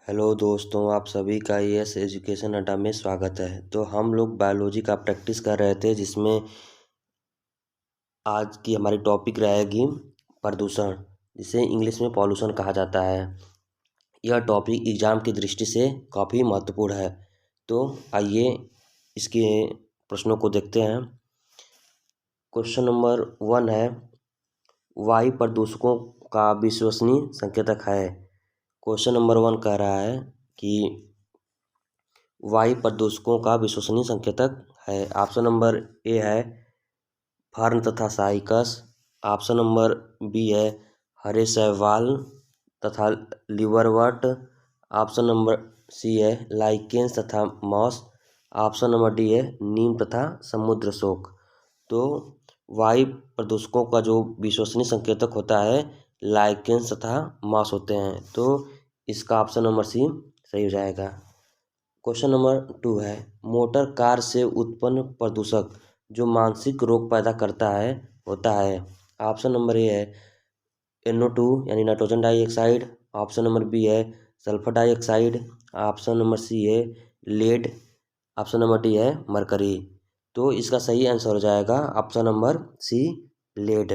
Hello दोस्तों, आप सभी का एस एजुकेशन अड्डा में स्वागत है। तो हम लोग बायोलॉजी का प्रैक्टिस कर रहे थे, जिसमें आज की हमारी टॉपिक रहेगी प्रदूषण, जिसे इंग्लिश में पॉल्यूशन कहा जाता है। यह टॉपिक एग्जाम की दृष्टि से काफ़ी महत्वपूर्ण है। तो आइए इसके प्रश्नों को देखते हैं। क्वेश्चन नंबर 1 है, वायु प्रदूषकों का विश्वसनीय संकेतक है। क्वेश्चन नंबर 1 कह रहा है कि वायु प्रदूषकों का विश्वसनीय संकेतक है। ऑप्शन नंबर ए है फर्न तथा साइकस। ऑप्शन नंबर बी है हरे शैवाल तथा लिवरवर्ट। ऑप्शन नंबर सी है लाइकेन्स तथा मॉस। ऑप्शन नंबर डी है नीम तथा समुद्र शोक। तो वायु प्रदूषकों का जो विश्वसनीय संकेतक होता है लाइकेन्स तथा मॉस होते हैं। तो इसका ऑप्शन नंबर सी सही हो जाएगा। क्वेश्चन नंबर 2 है, मोटर कार से उत्पन्न प्रदूषक जो मानसिक रोग पैदा करता है होता है। ऑप्शन नंबर ए है NO2 यानी nitrogen dioxide. Option number B है sulphur dioxide. Option number C है लेड। ऑप्शन नंबर डी है मरकरी। तो इसका सही आंसर हो जाएगा option number C, lead.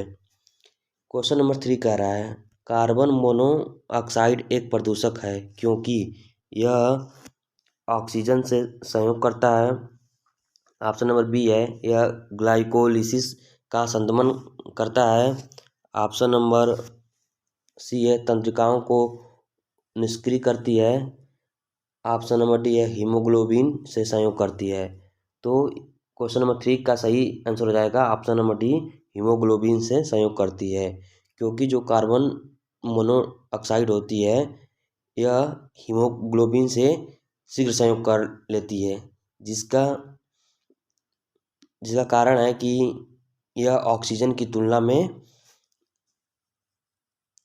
Question number 3 कह रहा है, कार्बन मोनोऑक्साइड एक प्रदूषक है क्योंकि यह ऑक्सीजन से संयोग करता है। ऑप्शन नंबर बी है यह ग्लाइकोलिसिस का संदमन करता है। ऑप्शन नंबर सी है तंत्रिकाओं को निष्क्रिय करती है। ऑप्शन नंबर डी है हीमोग्लोबिन से संयोग करती है। तो क्वेश्चन नंबर 3 का सही आंसर हो जाएगा ऑप्शन नंबर डी, हीमोग्लोबिन से संयोग करती है। क्योंकि जो कार्बन मोनोऑक्साइड होती है यह हीमोग्लोबिन से शीघ्र संयोग कर लेती है, जिसका कारण है कि यह ऑक्सीजन की तुलना में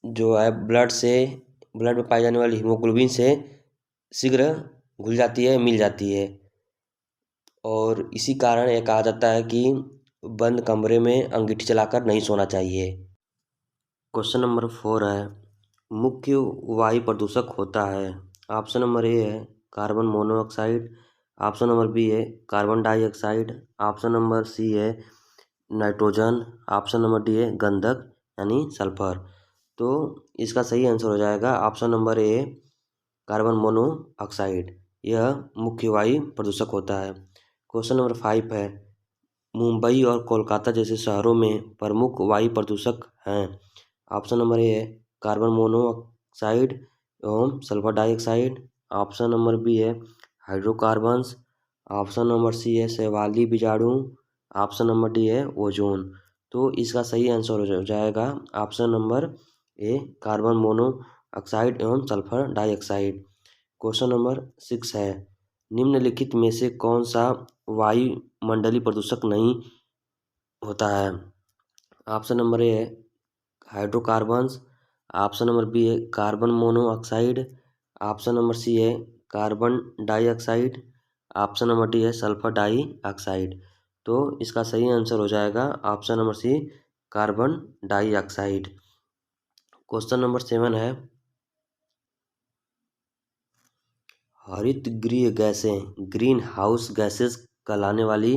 जो है ब्लड में पाई जाने वाली हीमोग्लोबिन से शीघ्र घुल जाती है, मिल जाती है। और इसी कारण यह कहा जाता है कि बंद कमरे में अंगीठी चलाकर नहीं सोना चाहिए। क्वेश्चन नंबर 4 है, मुख्य वायु प्रदूषक होता है। ऑप्शन नंबर ए है carbon monoxide. Option number B है carbon dioxide. Option number C है नाइट्रोजन। ऑप्शन नंबर डी है गंधक यानी सल्फर। तो इसका सही आंसर हो जाएगा option number A, carbon monoxide. यह मुख्य वायु प्रदूषक होता है। क्वेश्चन नंबर 5 है, मुंबई और कोलकाता जैसे शहरों में प्रमुख वायु प्रदूषक हैं। ऑप्शन नंबर ए है कार्बन मोनोऑक्साइड एवं sulphur dioxide. Option number B है हाइड्रोकार्बन्स। ऑप्शन नंबर सी है शैवाली बीजाणु। ऑप्शन नंबर डी है ओजोन। तो इसका सही आंसर हो जाएगा option number A, carbon monoxide एवं सल्फर डाइऑक्साइड। क्वेश्चन नंबर 6 है, निम्नलिखित में से कौन सा वायुमंडलीय प्रदूषक नहीं होता है। ऑप्शन नंबर ए है हाइड्रोकार्बन्स। ऑप्शन नंबर बी है carbon monoxide. Option number C है carbon dioxide. Option number D है सल्फर डाइऑक्साइड। तो इसका सही आंसर हो जाएगा option number C, carbon dioxide. Question number 7 है, हरित गृह गैसें ग्रीन हाउस गैसेस कहलाने वाली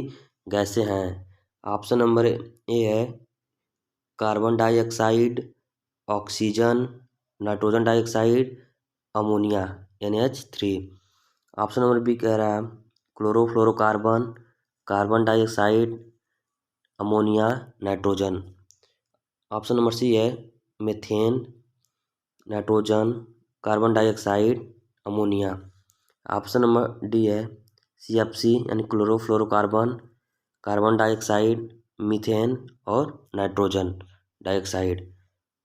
गैसें हैं। ऑप्शन नंबर ए है carbon dioxide, oxygen, nitrogen dioxide, ammonia NH3। Option number B कह रहा है chlorofluorocarbon, carbon dioxide, ammonia, nitrogen. Option number C है methane, nitrogen, carbon dioxide, ammonia. Option number D है CFC यानी क्लोरोफ्लोरोकार्बन, कार्बन डाइऑक्साइड, मीथेन और nitrogen dioxide.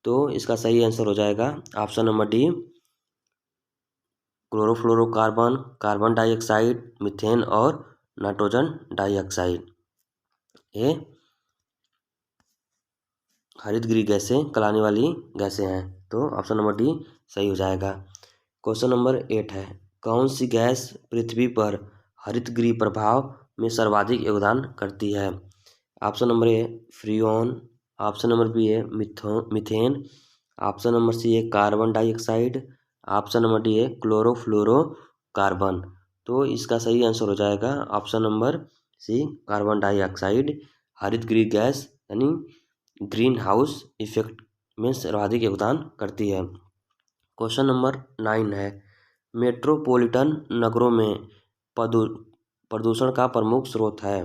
तो इसका सही आंसर हो जाएगा option number D, chlorofluorocarbon, carbon dioxide, methane और नाइट्रोजन डाइऑक्साइड। ये हरित गृह गैसें कहलाने वाली गैसें हैं। तो ऑप्शन नंबर डी सही हो जाएगा। क्वेश्चन नंबर 8 है, कौन सी गैस पृथ्वी पर हरित गृह प्रभाव में सर्वाधिक योगदान करती है। Option number A freon. Option number B है मीथेन। ऑप्शन नंबर सी है carbon dioxide. Option number D है क्लोरोफ्लोरोकार्बन। तो इसका सही आंसर हो जाएगा option number C carbon dioxide हरितगृह गैस यानी ग्रीन हाउस इफेक्ट में सर्वाधिक योगदान करती है। क्वेश्चन नंबर 9 है मेट्रोपॉलिटन नगरों में प्रदूषण का प्रमुख स्रोत है।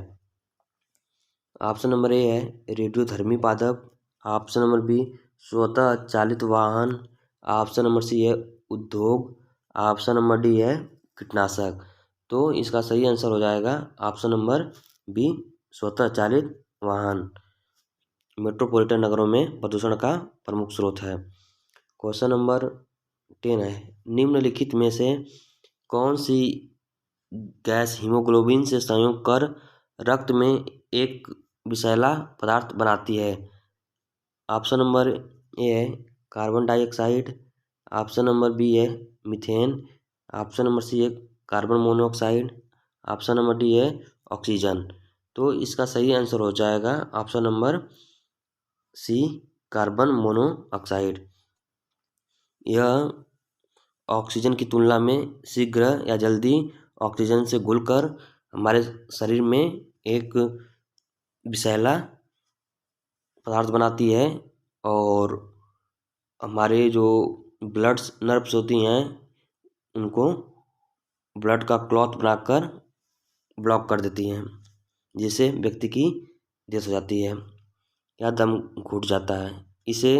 ऑप्शन नंबर ए है रेडियोधर्मी पादप, ऑप्शन नंबर बी स्वतः चालित वाहन, ऑप्शन नंबर सी है उद्योग, ऑप्शन नंबर डी है कीटनाशक। तो इसका सही आंसर हो जाएगा ऑप्शन नंबर बी स्वतः चालित वाहन मेट्रोपॉलिटन नगरों में प्रदूषण का प्रमुख स्रोत है। क्वेश्चन नंबर 10 है निम्नलिखित में से कौन सी गैस हीमोग्लोबिन से संयोग कर रक्त में एक विषैला पदार्थ बनाती है। ऑप्शन नंबर ए है carbon dioxide, option number B है मीथेन, ऑप्शन नंबर सी है carbon monoxide, option number D है ऑक्सीजन। तो इसका सही आंसर हो जाएगा option number C carbon monoxide. यह ऑक्सीजन की तुलना में शीघ्र या जल्दी ऑक्सीजन से घुलकर हमारे शरीर में एक विषैला पदार्थ बनाती है और हमारे जो ब्लड नर्व्स होती हैं उनको ब्लड का क्लॉथ बनाकर ब्लॉक कर देती हैं, जिससे व्यक्ति की डेथ हो जाती है या दम घुट जाता है। इसे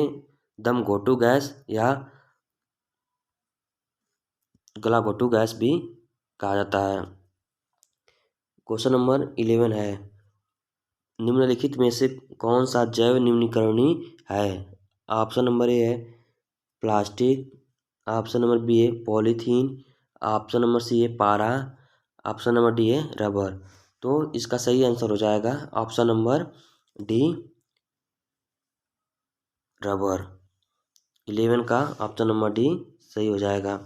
दम घोटू गैस या गला घोटू गैस भी कहा जाता है। क्वेश्चन नंबर 11 है निम्नलिखित में से कौन सा जैव न्यूनीकरणीय है। ऑप्शन नंबर ए है प्लास्टिक, ऑप्शन नंबर बी है पॉलीथीन, ऑप्शन नंबर सी है पारा, ऑप्शन नंबर डी है रबर। तो इसका सही आंसर हो जाएगा ऑप्शन नंबर डी रबर। 11 का ऑप्शन नंबर डी सही हो जाएगा।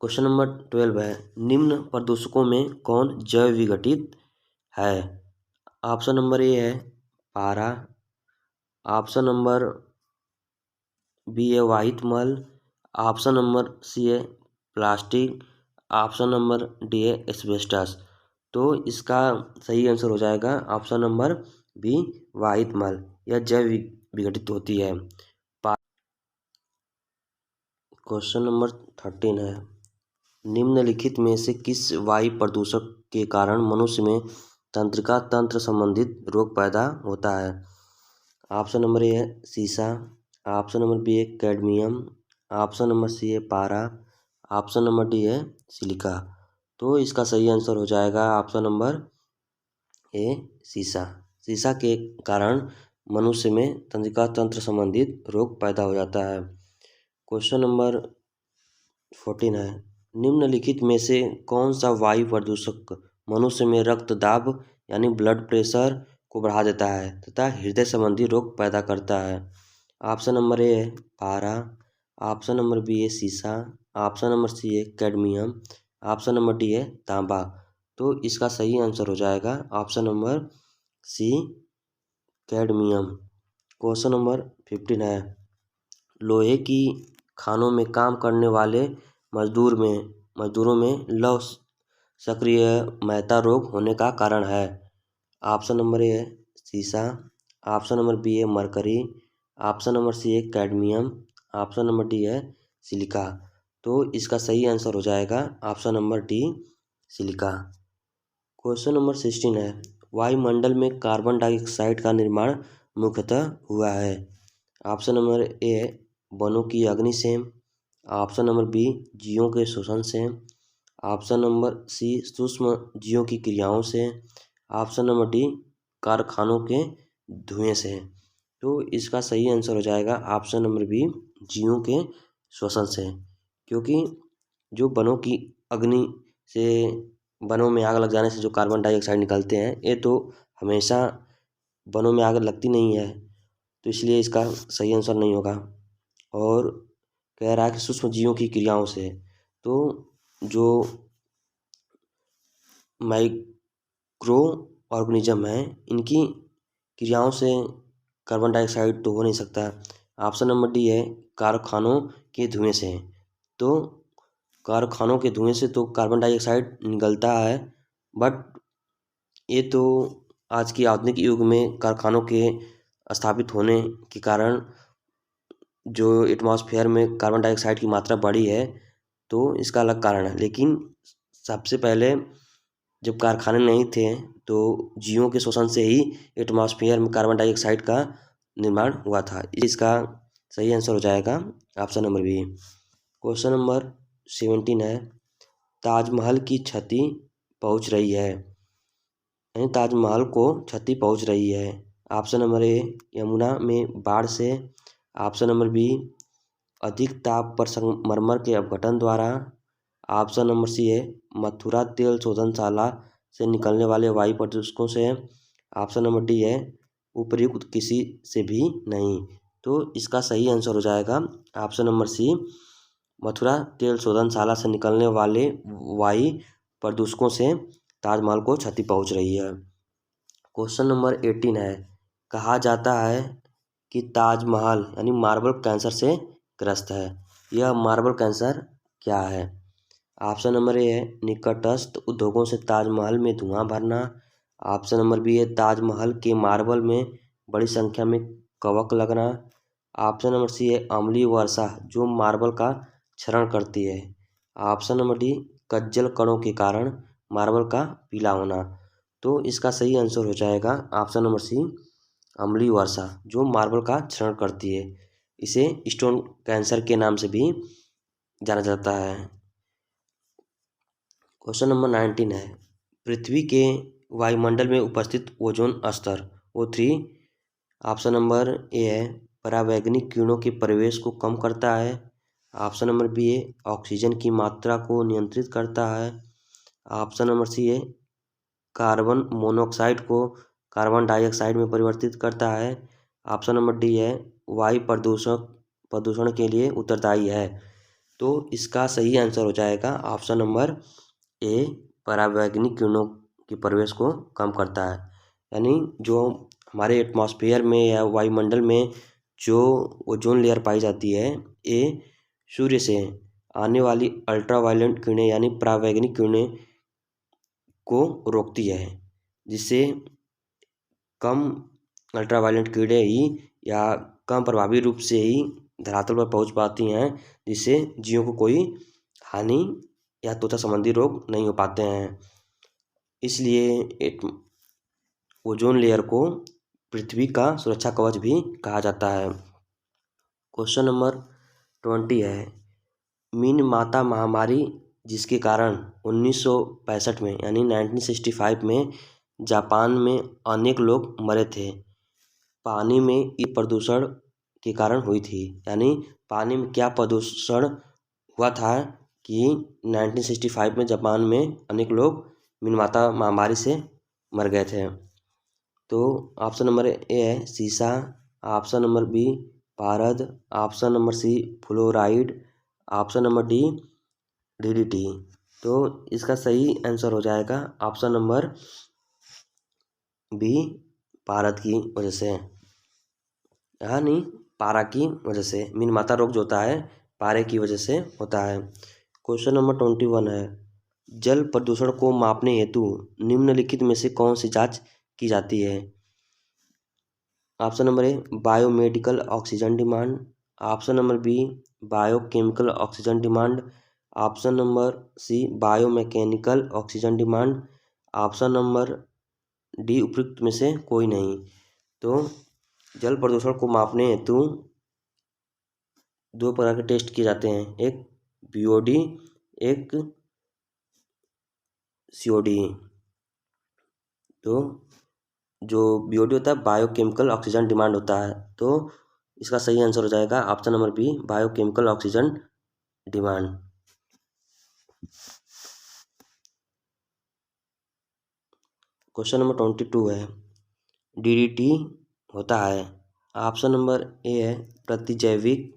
क्वेश्चन नंबर 12 है निम्न प्रदूषकों में कौन जैव विघटित है। ऑप्शन नंबर ए है पारा, ऑप्शन नंबर बी है वाहित मल, ऑप्शन नंबर सी है प्लास्टिक, ऑप्शन नंबर डी है एस्बेस्टस। तो इसका सही आंसर हो जाएगा ऑप्शन नंबर बी वाहित मल। यह जैव विघटित होती है। क्वेश्चन नंबर 13 है निम्नलिखित में से किस वायु प्रदूषक के कारण मनुष्य में तंत्रिका तंत्र संबंधित रोग पैदा होता है। ऑप्शन नंबर ए है सीसा, ऑप्शन नंबर बी है कैडमियम, ऑप्शन नंबर सी है पारा, ऑप्शन नंबर डी है सिलिका। तो इसका सही आंसर हो जाएगा ऑप्शन नंबर ए सीसा। सीसा के कारण मनुष्य में तंत्रिका तंत्र संबंधित रोग पैदा हो जाता है। क्वेश्चन नंबर 14 है निम्नलिखित में से कौन सा वायु प्रदूषक मनुष्य में रक्त दाब यानी ब्लड प्रेशर को बढ़ा देता है तथा हृदय संबंधी रोग पैदा करता है। ऑप्शन नंबर ए है पारा, ऑप्शन नंबर बी है सीसा, ऑप्शन नंबर सी है कैडमियम, ऑप्शन नंबर डी है तांबा। तो इसका सही आंसर हो जाएगा option number C cadmium. Question number 15 है लोहे की खानों में काम करने वाले मजदूरों में लौह सक्रिय महत्ता रोग होने का कारण है। ऑप्शन नंबर ए है सीसा, ऑप्शन नंबर बी है मरकरी, ऑप्शन नंबर सी है कैडमियम, ऑप्शन नंबर डी है सिलिका। तो इसका सही आंसर हो जाएगा option number D silica. Question number 16 है वायुमंडल में कार्बन डाइऑक्साइड का निर्माण मुख्यतः हुआ है। ऑप्शन नंबर ए है वनों की अग्नि से, ऑप्शन नंबर बी जीवों के शोषण से, ऑप्शन नंबर सी सूक्ष्म जीवों की क्रियाओं से, ऑप्शन नंबर डी कारखानों के धुएं से। तो इसका सही आंसर हो जाएगा ऑप्शन नंबर बी जीवों के शोषण से, क्योंकि जो वनों की अग्नि से वनों में आग लग जाने से जो कार्बन डाइऑक्साइड निकलते हैं ये तो हमेशा वनों में आग लगती नहीं है, तो इसलिए इसका सही आंसर नहीं होगा। और कह रहा है कि सूक्ष्म जीवों की क्रियाओं से, तो जो माइक्रो ऑर्गेनिज्म है इनकी क्रियाओं से कार्बन डाइऑक्साइड तो हो नहीं सकता। ऑप्शन नंबर डी है कारखानों के धुएं से। तो कारखानों के धुएं से तो कार्बन डाइऑक्साइड निकलता है, बट ये तो आज के आधुनिक युग में कारखानों के स्थापित होने के कारण जो एटमॉस्फेयर में कार्बन डाइऑक्साइड की मात्रा बढ़ी है, तो इसका अलग कारण है। लेकिन सबसे पहले जब कारखाने नहीं थे तो जीवों के शोषण से ही एटमॉस्फेयर में कार्बन डाइऑक्साइड का निर्माण हुआ था। इसका सही आंसर हो जाएगा option number B. Question number 17 है, ताजमहल की क्षति पहुंच रही है, यानी ताजमहल को क्षति पहुंच रही है। ऑप्शन नंबर ए, यमुना में बाढ़ से। ऑप्शन नंबर बी, अधिक ताप पर संगमरमर के अपघटन द्वारा। ऑप्शन नंबर सी है, मथुरा तेल शोधनशाला से निकलने वाले वायु प्रदूषकों से। ऑप्शन नंबर डी है, उपयुक्त किसी से भी नहीं। तो इसका सही आंसर हो जाएगा ऑप्शन नंबर सी, मथुरा तेल शोधनशाला से निकलने वाले वायु प्रदूषकों से ताजमहल को क्षति पहुंच रही है। क्वेश्चन नंबर 18 है, कहा जाता है कि ताजमहल यानी मार्बल कैंसर से ग्रस्त है। यह मार्बल कैंसर क्या है? ऑप्शन नंबर ए है, निकटस्थ उद्योगों से ताजमहल में धुआं भरना। ऑप्शन नंबर बी है, ताजमहल के मार्बल में बड़ी संख्या में कवक लगना। ऑप्शन नंबर सी है, अम्लीय वर्षा जो मार्बल का क्षरण करती है। ऑप्शन नंबर डी, कज्जल कणों के कारण मार्बल का पीला होना। तो इसका सही आंसर हो जाएगा ऑप्शन नंबर सी, अम्लीय वर्षा जो मार्बल का क्षरण करती है। इसे स्टोन कैंसर के नाम से भी जाना जाता है। क्वेश्चन नंबर 19 है, पृथ्वी के वायुमंडल में उपस्थित ओजोन स्तर O3। ऑप्शन नंबर ए है, परावैंगनिक किरणों के प्रवेश को कम करता है। ऑप्शन नंबर बी है, ऑक्सीजन की मात्रा को नियंत्रित करता है। ऑप्शन नंबर सी है, कार्बन मोनोऑक्साइड को कार्बन डाइऑक्साइड में परिवर्तित करता है। ऑप्शन नंबर डी है, वायु प्रदूषण के लिए उत्तरदायी है। तो इसका सही आंसर हो जाएगा ऑप्शन नंबर ए, परावैंगनिक किरणों के प्रवेश को कम करता है। यानी जो हमारे एटमॉस्फेयर में या वायुमंडल में जो ओजोन लेयर पाई जाती है, ये सूर्य से आने वाली अल्ट्रावायलेट किरणें यानी परावैंगनिक किरणें को रोकती है, जिससे कम अल्ट्रावायलेट किरणें ही या कम प्रभावी रूप से ही धरातल पर पहुंच पाती हैं, जिससे जीवों को कोई हानि या त्वचा संबंधी रोग नहीं हो पाते हैं। इसलिए ओजोन लेयर को पृथ्वी का सुरक्षा कवच भी कहा जाता है। क्वेश्चन नंबर 20 है, मीन माता महामारी जिसके कारण 1965 में यानी 1965 में जापान में अनेक लोग मरे थे, पानी में इस प्रदूषण के कारण हुई थी। यानी पानी में क्या प्रदूषण हुआ था कि 1965 में जापान में अनेक लोग मीनमाता महामारी से मर गए थे। तो ऑप्शन नंबर ए है सीसा। ऑप्शन नंबर बी, पारद। Option number C, fluoride. Option number D, DDT। तो इसका सही आंसर हो जाएगा ऑप्शन नंबर बी, पारद की वजह से, यानी पारा की वजह से। मीनमाता रोग जो होता है पारे की वजह से होता है। क्वेश्चन नंबर 21 है, जल प्रदूषण को मापने हेतु निम्नलिखित में से कौन सी जांच की जाती है? Option number A, biomedical oxygen demand. Option number B, biochemical oxygen demand. Option number C, biomechanical oxygen demand. Option number D, उपयुक्त में से कोई नहीं। तो जल प्रदूषण को मापने हेतु दो प्रकार के टेस्ट किए जाते हैं, एक BOD, एक COD। तो जो BOD होता है बायोकेमिकल ऑक्सीजन डिमांड होता है। तो इसका सही आंसर हो जाएगा option number B, biochemical oxygen demand. Question number 22 है, DDT होता है। ऑप्शन नंबर ए है प्रतिजैविक।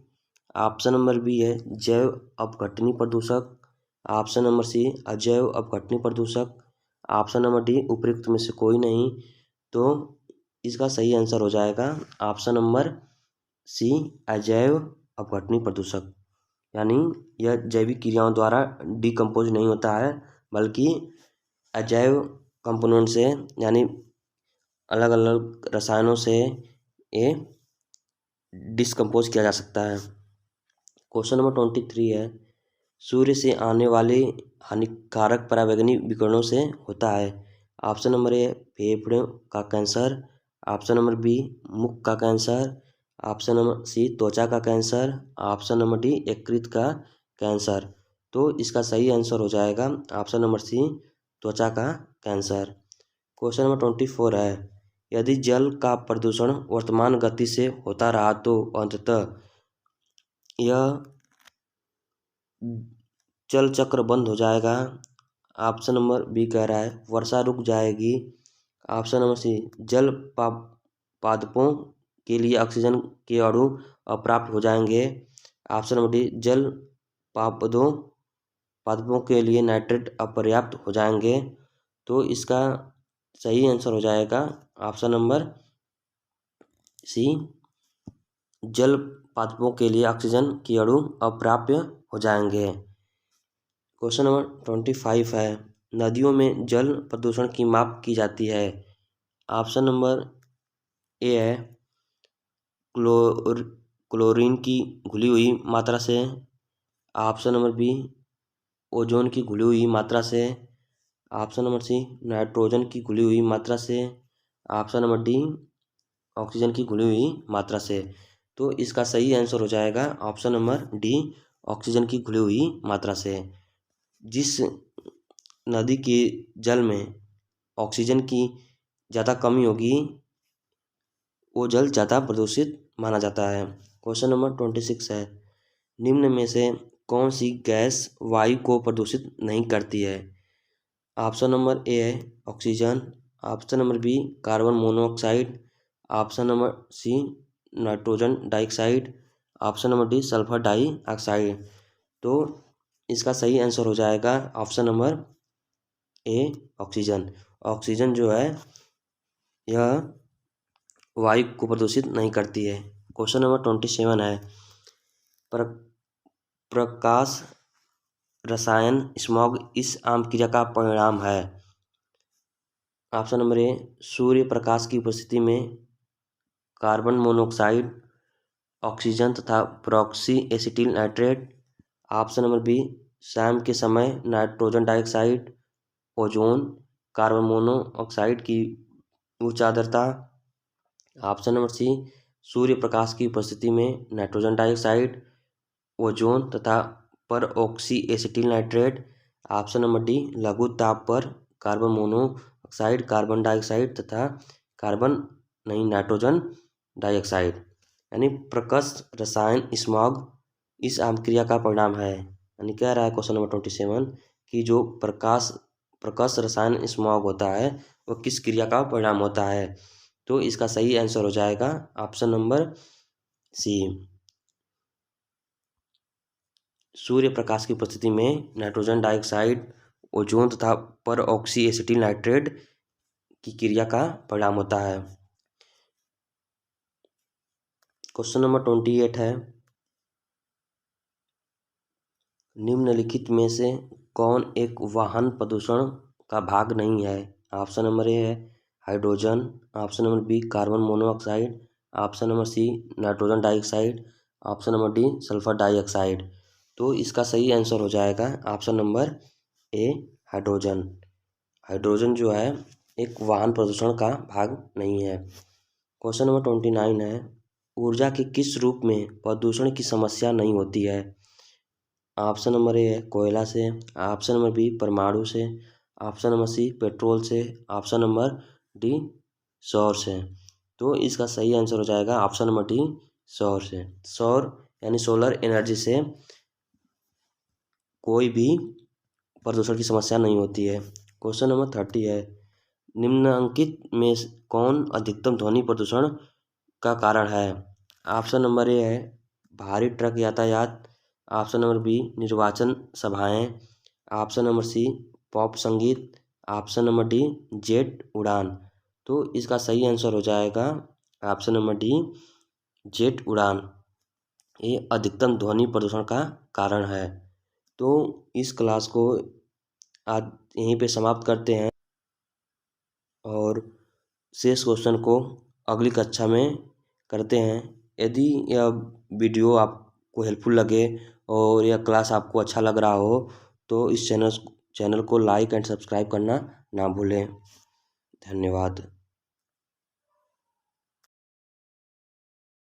ऑप्शन नंबर बी है जैव अपघटनी प्रदूषक। ऑप्शन नंबर सी, अजैव अपघटनी प्रदूषक। ऑप्शन नंबर डी, उपयुक्त में से कोई नहीं। तो इसका सही आंसर हो जाएगा ऑप्शन नंबर सी, अजैव अपघटनी प्रदूषक। यानी यह जैविक क्रियाओं द्वारा डिकम्पोज नहीं होता है, बल्कि अजैव कंपोनेंट से यानी अलग अलग रसायनों से ये डिस्कम्पोज किया जा सकता है। क्वेश्चन नंबर 23 है, सूर्य से आने वाले हानिकारक पराबैंगनी विकिरणों से होता है। ऑप्शन नंबर ए फेफड़े का कैंसर, ऑप्शन नंबर बी मुख का कैंसर, ऑप्शन नंबर सी त्वचा का कैंसर, ऑप्शन नंबर डी यकृत का कैंसर। तो इसका सही आंसर हो जाएगा ऑप्शन नंबर सी त्वचा का कैंसर। क्वेश्चन नंबर 24 है, यदि जल का प्रदूषण वर्तमान गति से होता रहा तो अंततः यह जल चक्र बंद हो जाएगा। ऑप्शन नंबर बी कह रहा है वर्षा रुक जाएगी। ऑप्शन नंबर सी जल पादपों के लिए ऑक्सीजन के अणु अप्राप्त हो जाएंगे। ऑप्शन नंबर डी जल पादपों के लिए नाइट्रेट अपर्याप्त हो जाएंगे। तो इसका सही आंसर हो जाएगा ऑप्शन नंबर सी जल पादपों के लिए ऑक्सीजन के अणु अप्राप्य हो जाएंगे। क्वेश्चन नंबर 25 है, नदियों में जल प्रदूषण की माप की जाती है। ऑप्शन नंबर ए है क्लोरीन की घुली हुई मात्रा से, ऑप्शन नंबर बी ओजोन की घुली हुई मात्रा से, ऑप्शन नंबर सी नाइट्रोजन की घुली हुई मात्रा से, ऑप्शन नंबर डी ऑक्सीजन की घुली हुई मात्रा से। तो इसका सही आंसर हो जाएगा ऑप्शन नंबर डी ऑक्सीजन की घुली हुई मात्रा से। जिस नदी के जल में ऑक्सीजन की ज़्यादा कमी होगी वो जल ज़्यादा प्रदूषित माना जाता है। क्वेश्चन नंबर 26 है, निम्न में से कौन सी गैस वायु को प्रदूषित नहीं करती है। ऑप्शन नंबर ए है oxygen, option number B carbon monoxide, option number C nitrogen dioxide, option number D sulphur dioxide. तो इसका सही आंसर हो जाएगा option number A oxygen. Oxygen जो है यह वायु को प्रदूषित नहीं करती है। क्वेश्चन नंबर 27 है, प्रकाश रसायन स्मॉग इस आम क्रिया का परिणाम है। ऑप्शन नंबर ए सूर्य प्रकाश की उपस्थिति में कार्बन मोनोऑक्साइड, ऑक्सीजन तथा proxy acetyl nitrate, option number B शाम के समय nitrogen dioxide, ozone, carbon monoxide की उच्च आर्द्रता, ऑप्शन नंबर सी सूर्य प्रकाश की उपस्थिति में नाइट्रोजन डाइऑक्साइड, ओजोन तथा परऑक्सी acetyl nitrate, option number D लघु ताप पर कार्बन मोनोऑक्साइड, कार्बन डाइऑक्साइड तथा नाइट्रोजन डाइऑक्साइड। यानी प्रकाश रसायन स्मॉग इस आम क्रिया का परिणाम है। यानी कह रहा है क्वेश्चन नंबर 27 कि जो प्रकाश रसायन स्मॉग होता है वो किस क्रिया का परिणाम होता है। तो इसका सही आंसर हो जाएगा ऑप्शन नंबर सी सूर्य प्रकाश की उपस्थिति में नाइट्रोजन डाइऑक्साइड, ओजोन तथा परऑक्सी एसिटिल नाइट्रेट की क्रिया का परिणाम होता है। क्वेश्चन नंबर 28 है, निम्नलिखित में से कौन एक वाहन प्रदूषण का भाग नहीं है। ऑप्शन नंबर ए है hydrogen, option number B carbon monoxide, option number C nitrogen dioxide, option number D sulphur dioxide. तो इसका सही आंसर हो जाएगा option number A hydrogen. Hydrogen जो है एक वाहन प्रदूषण का भाग नहीं है। क्वेश्चन नंबर 29 है, ऊर्जा के किस रूप में प्रदूषण की समस्या नहीं होती है। ऑप्शन नंबर ए है कोयला से, ऑप्शन नंबर बी परमाणु से, ऑप्शन नंबर सी पेट्रोल से, ऑप्शन नंबर डी सौर से। तो इसका सही आंसर हो जाएगा ऑप्शन नंबर डी सौर से। सौर यानी सोलर एनर्जी से कोई भी प्रदूषण की समस्या नहीं होती है। क्वेश्चन नंबर 30 है, निम्नलिखित में कौन अधिकतम ध्वनि प्रदूषण का कारण है। ऑप्शन नंबर ए है भारी ट्रक यातायात, ऑप्शन नंबर बी निर्वाचन सभाएं, ऑप्शन नंबर सी पॉप संगीत, ऑप्शन नंबर डी जेट उड़ान। तो इसका सही आंसर हो जाएगा ऑप्शन नंबर डी जेट उड़ान। ये अधिकतम ध्वनि प्रदूषण का कारण है। तो इस क्लास को आज यहीं पे समाप्त करते हैं और शेष क्वेश्चन को अगली कक्षा में करते हैं। यदि यह वीडियो आपको हेल्पफुल लगे और यह क्लास आपको अच्छा लग रहा हो तो इस चैनल को लाइक एंड सब्सक्राइब करना ना भूलें। धन्यवाद।